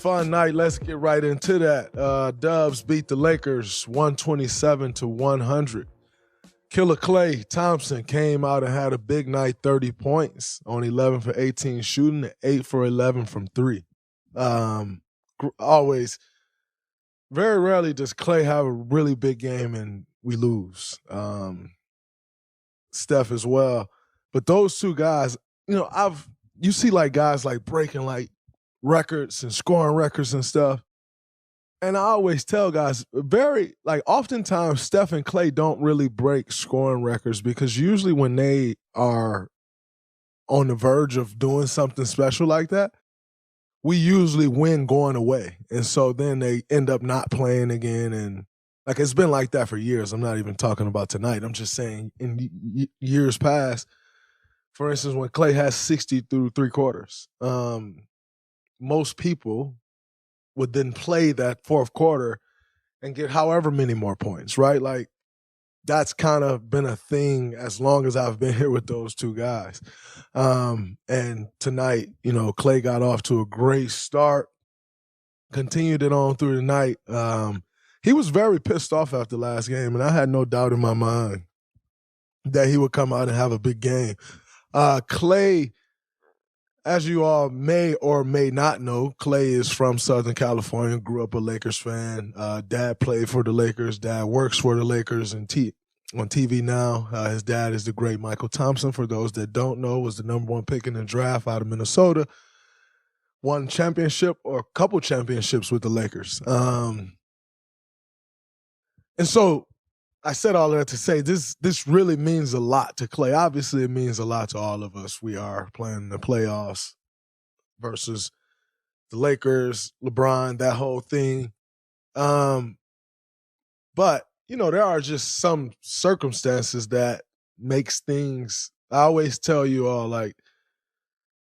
Fun night. Let's get right into that. Dubs beat the Lakers 127-100. Killer Klay Thompson came out and had a big night, 30 points on 11 for 18 shooting, 8 for 11 from three. Always, very rarely does Klay have a really big game and we lose. Steph as well. But those two guys, you see like guys like breaking like records and scoring records and stuff. And I always tell guys, oftentimes Steph and Klay don't really break scoring records because usually when they are on the verge of doing something special like that, we usually win going away. And so then they end up not playing again. And like it's been like that for years. I'm not even talking about tonight. I'm just saying in years past, for instance, when Klay has 60 through three quarters, most people would then play that fourth quarter and get however many more points, right? Like that's kind of been a thing as long as I've been here with those two guys. And tonight, Klay got off to a great start, continued it on through the night. He was very pissed off after last game, and I had no doubt in my mind that he would come out and have a big game. Klay, as you all may or may not know, Klay is from Southern California, grew up a Lakers fan. Dad played for the Lakers. Dad works for the Lakers on TV now. His dad is the great Michael Thompson. For those that don't know, was the number one pick in the draft out of Minnesota. Won championship or a couple championships with the Lakers. And so I said all of that to say this really means a lot to Klay. Obviously, it means a lot to all of us. We are playing the playoffs versus the Lakers, LeBron, that whole thing. But, there are just some circumstances that makes things, I always tell you all, like,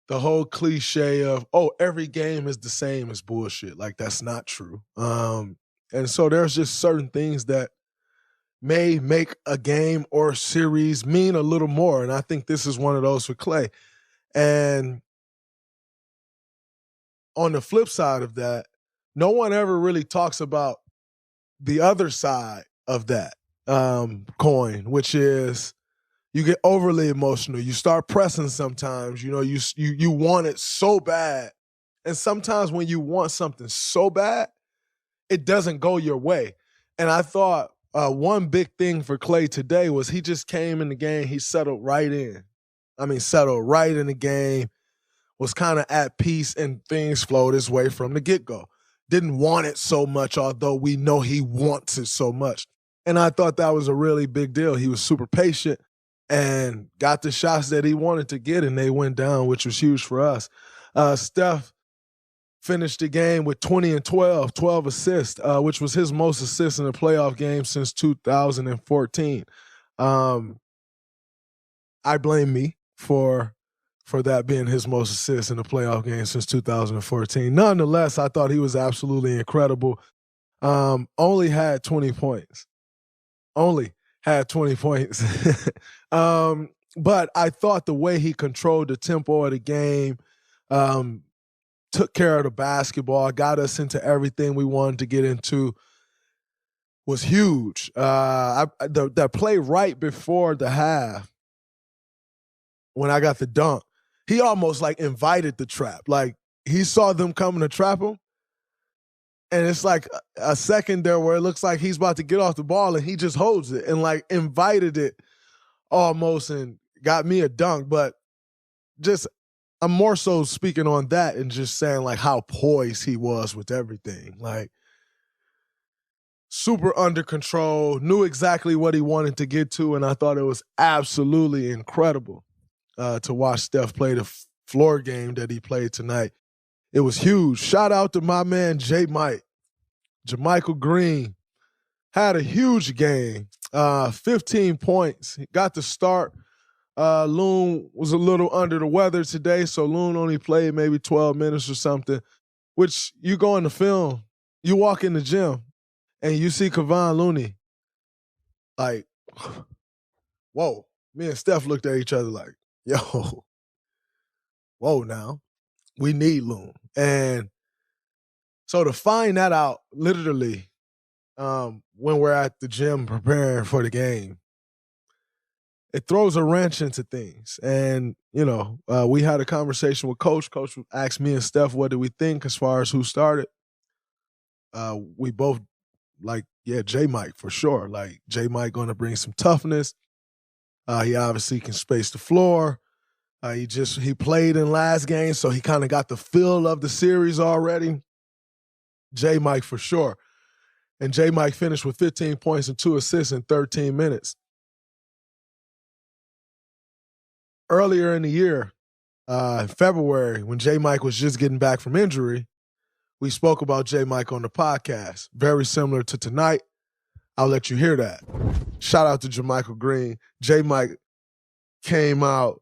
the whole cliche of, every game is the same is bullshit. Like, that's not true. And so there's just certain things that may make a game or a series mean a little more. And I think this is one of those for Klay. And on the flip side of that, no one ever really talks about the other side of that coin, which is you get overly emotional. You start pressing sometimes. You want it so bad. And sometimes when you want something so bad, it doesn't go your way. And I thought, one big thing for Klay today was he just came in the game. He settled right in. Settled right in the game, was kind of at peace, and things flowed his way from the get-go. Didn't want it so much, although we know he wants it so much. And I thought that was a really big deal. He was super patient and got the shots that he wanted to get, and they went down, which was huge for us. Steph finished the game with 20 and 12 assists, which was his most assists in a playoff game since 2014. I blame me for that being his most assists in a playoff game since 2014. Nonetheless, I thought he was absolutely incredible. Only had 20 points. But I thought the way he controlled the tempo of the game, took care of the basketball, got us into everything we wanted to get into, was huge. The play right before the half, when I got the dunk, he almost like invited the trap. Like he saw them coming to trap him, and it's like a second there where it looks like he's about to get off the ball, and he just holds it and like invited it almost and got me a dunk. But I'm more so speaking on that and just saying like how poised he was with everything. Like super under control, knew exactly what he wanted to get to, and I thought it was absolutely incredible to watch Steph play the floor game that he played tonight. It was huge. Shout out to my man Jermichael Green. Had a huge game, 15 points. He got the start. Loon was a little under the weather today, so Loon only played maybe 12 minutes or something, which you go in the film, you walk in the gym, and you see Kevon Looney, like, whoa. Me and Steph looked at each other like, yo, whoa now. We need Loon. And So to find that out literally when we're at the gym preparing for the game, it throws a wrench into things. And, we had a conversation with Coach. Coach asked me and Steph, what do we think as far as who started? We both J. Mike for sure. Like, J. Mike going to bring some toughness. He obviously can space the floor. He played in last game, so he kind of got the feel of the series already. J. Mike for sure. And J. Mike finished with 15 points and 2 assists in 13 minutes. Earlier in the year, in February, when J. Mike was just getting back from injury, we spoke about J. Mike on the podcast. Very similar to tonight. I'll let you hear that. Shout out to Draymond Green. J. Mike came out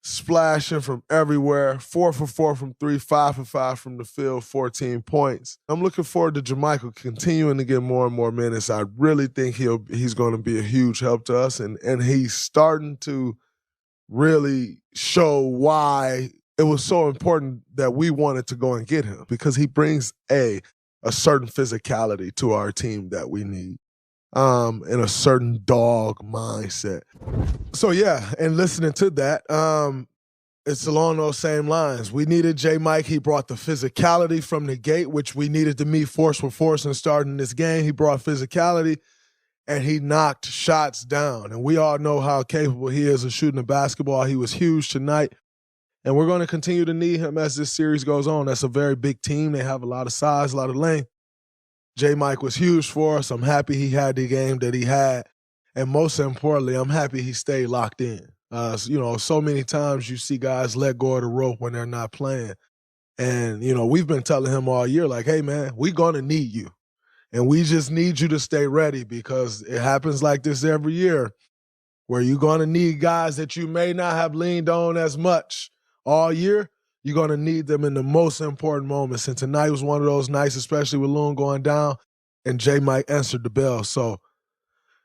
splashing from everywhere, 4 for 4 from 3, 5 for 5 from the field, 14 points. I'm looking forward to Jermichael continuing to get more and more minutes. I really think he's going to be a huge help to us, and he's starting to really show why it was so important that we wanted to go and get him, because he brings a certain physicality to our team that we need. And a certain dog mindset. So yeah, and listening to that, it's along those same lines. We needed J. Mike. He brought the physicality from the gate, which we needed to meet force for force and starting this game. He brought physicality, and he knocked shots down. And we all know how capable he is of shooting the basketball. He was huge tonight, and we're going to continue to need him as this series goes on. That's a very big team. They have a lot of size, a lot of length. J. Mike was huge for us. I'm happy he had the game that he had. And most importantly, I'm happy he stayed locked in. So many times you see guys let go of the rope when they're not playing. And, we've been telling him all year, like, hey, man, we're going to need you. And we just need you to stay ready, because it happens like this every year where you're going to need guys that you may not have leaned on as much all year. You're going to need them in the most important moments. And tonight was one of those nights, especially with Loon going down, and J. Mike answered the bell. So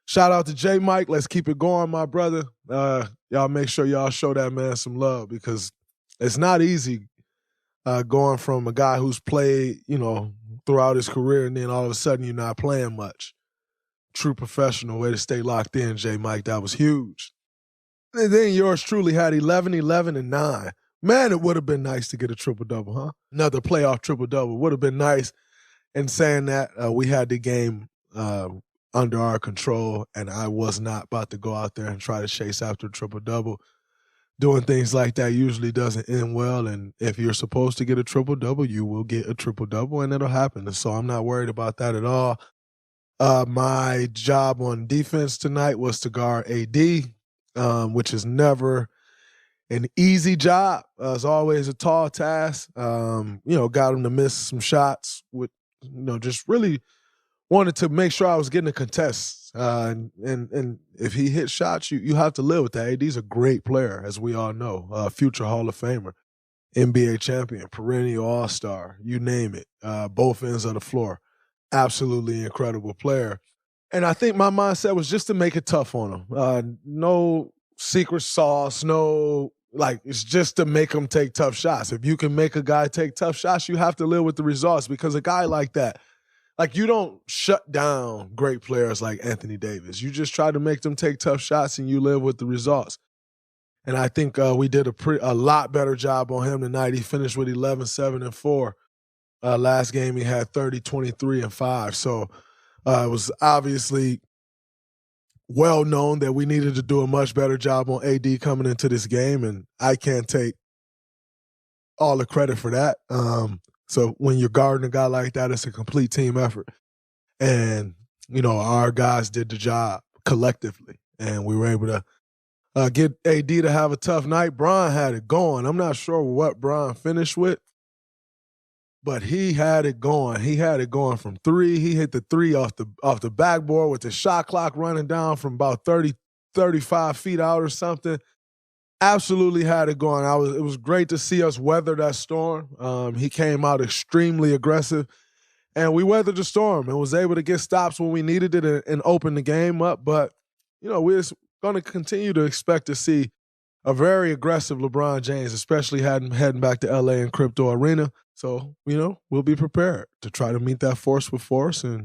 shout out to J. Mike. Let's keep it going, my brother. Y'all make sure y'all show that man some love, because it's not easy going from a guy who's played, throughout his career, and then all of a sudden you're not playing much. True professional way to stay locked in, J. Mike. That was huge. And then yours truly had 11, 11, and 9. Man, it would have been nice to get a triple-double, huh? Another playoff triple-double. Would have been nice. And saying that, we had the game under our control, and I was not about to go out there and try to chase after a triple-double. Doing things like that usually doesn't end well, and if you're supposed to get a triple-double, you will get a triple-double, and it'll happen. And so I'm not worried about that at all. My job on defense tonight was to guard AD, which is never an easy job. It's always a tall task. Got him to miss some shots with, just really wanted to make sure I was getting a contest. And if he hit shots, you have to live with that. AD's a great player, as we all know, future Hall of Famer, NBA champion, perennial all-star, you name it, both ends of the floor. Absolutely incredible player. And I think my mindset was just to make it tough on him. No secret sauce, it's just to make him take tough shots. If you can make a guy take tough shots, you have to live with the results, because a guy like that, you don't shut down great players like Anthony Davis. You just try to make them take tough shots, and you live with the results. And I think we did a lot better job on him tonight. He finished with 11, 7, and 4. Last game he had 30, 23, and 5. So it was obviously well known that we needed to do a much better job on AD coming into this game, and I can't take all the credit for that. So when you're guarding a guy like that, it's a complete team effort. And, our guys did the job collectively, and we were able to get AD to have a tough night. Bron had it going. I'm not sure what Bron finished with, but he had it going. He had it going from 3. He hit the 3 off the backboard with the shot clock running down from about 30, 35 feet out or something. Absolutely had it going. It was great to see us weather that storm. He came out extremely aggressive, and we weathered the storm and was able to get stops when we needed it and open the game up. But, we're going to continue to expect to see a very aggressive LeBron James, especially heading back to LA in Crypto Arena. So, we'll be prepared to try to meet that force with force and